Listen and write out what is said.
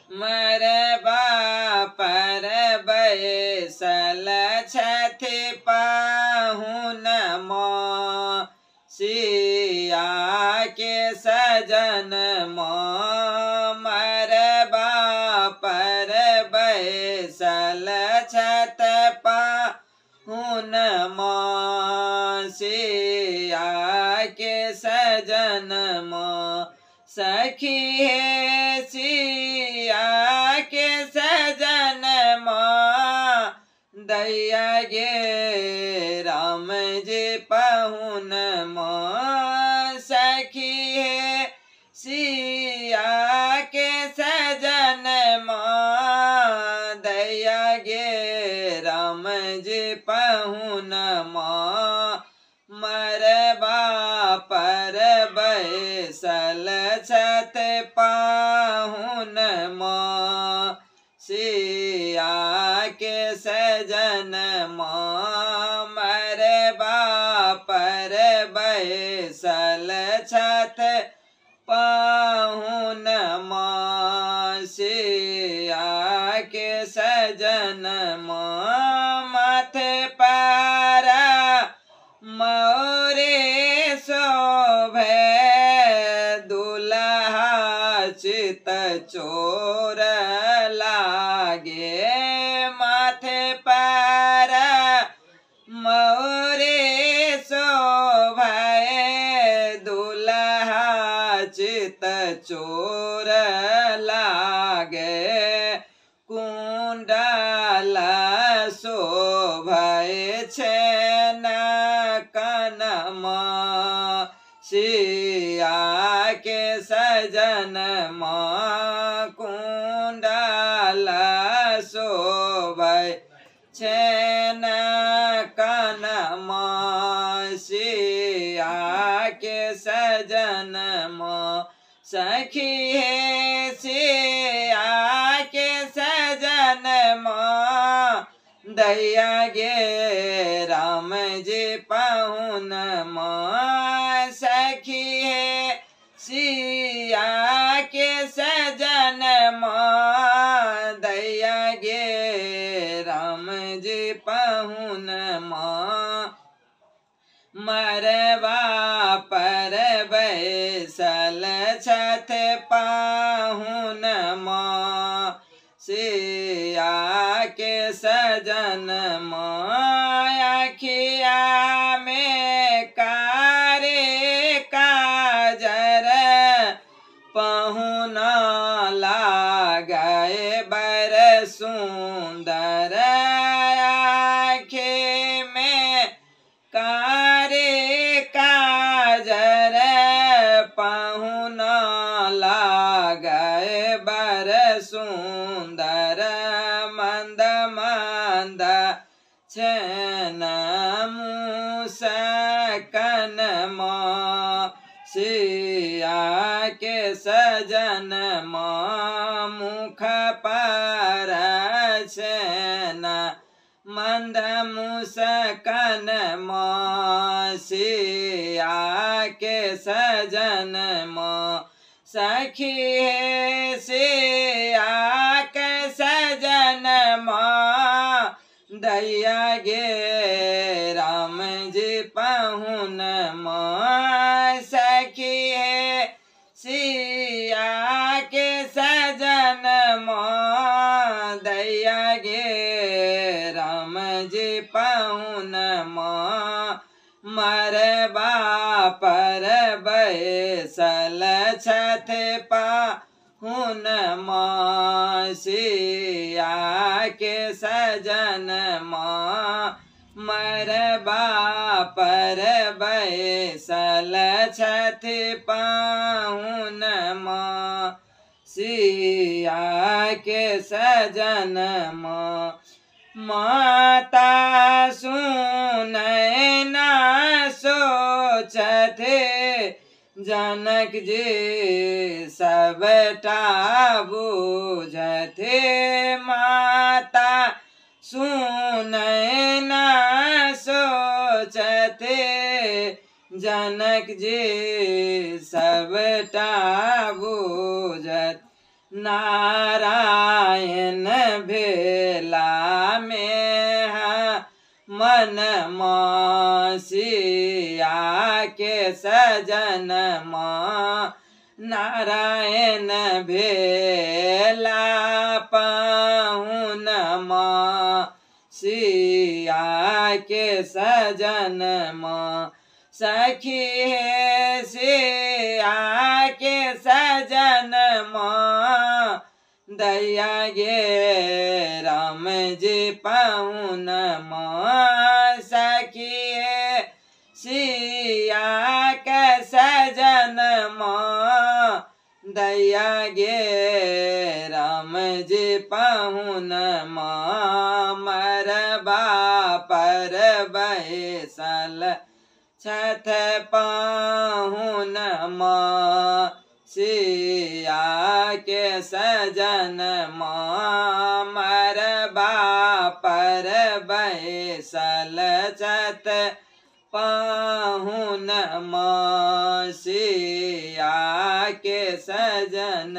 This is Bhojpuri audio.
मरबा पर बैसल छथि पाहुन मों सिया के सजन मों। मरबा पर बैसल छथि पाहुन मों सिया के सजन मों। सखी हे सिया के सजन मों दैया गे राम जी पाहुन मों। सखी हे सिया के सजन मों दैया गे राम जी पाहुन मों। मरबा पर बैसल छथि पाहुन मों सिया के सजन मों। मरबा पर बैसल छथि पाहुन मों सिया के सजन मों। माथे पर मोरे शोभे दुल्हा चित चोर लागे। माथे पर मोरे शोभे दुल्हा चित चोर लागे। कुंडल शोभे छेन कन मों सिया के सजन मों। कुंडल शोभे छेन कन मों सिया के सजन मों। सखी हे सिया के सजन मों दैया गे राम जी पाहुन मों। सखी हे सिया के सजन मों दैया गे राम जी पाहुन मों। मरबा पर बैसल छथि पाहुन मों सिया के सजन मों। अखिया में कारे काजर पाहुन लागे बर सुंदर। आँखें में कारे काजर पाहुन लागे बर सुंदर। मंद मंद छेन मुस्कान मों सिया के सजन मों। मुख पर छेन मंद मुस्कान मों सिया के सजन मों। सखी हे सिया के सजन मों दैया गे राम जी पाहुन मों। सखी हे सिया के सजन मों दैया गे राम जी पाहुन मों। मरबा पर बैसल छथि पाहुन मों सिया के सजन मों। मरबा पर बैसल छथि पाहुन मों सिया के सजन मों। माता सुनै न सोचथे जनक जी सबटा बुझथे। माता सुनै न सोचथे जनक जी सबटा बुझत। नारायण भेला में मन सिया के सजन नारायण भेला पहुन सिया के सजन सखी है सिया के सजन दैया गे राम जी पहुन सखी है सिया के सजन दैया गे राम जी पहुन मरबा पर बैसल छठ पाहुन सिया के सजन मरबा पर बैसल छठ पाहुन सिया के सजन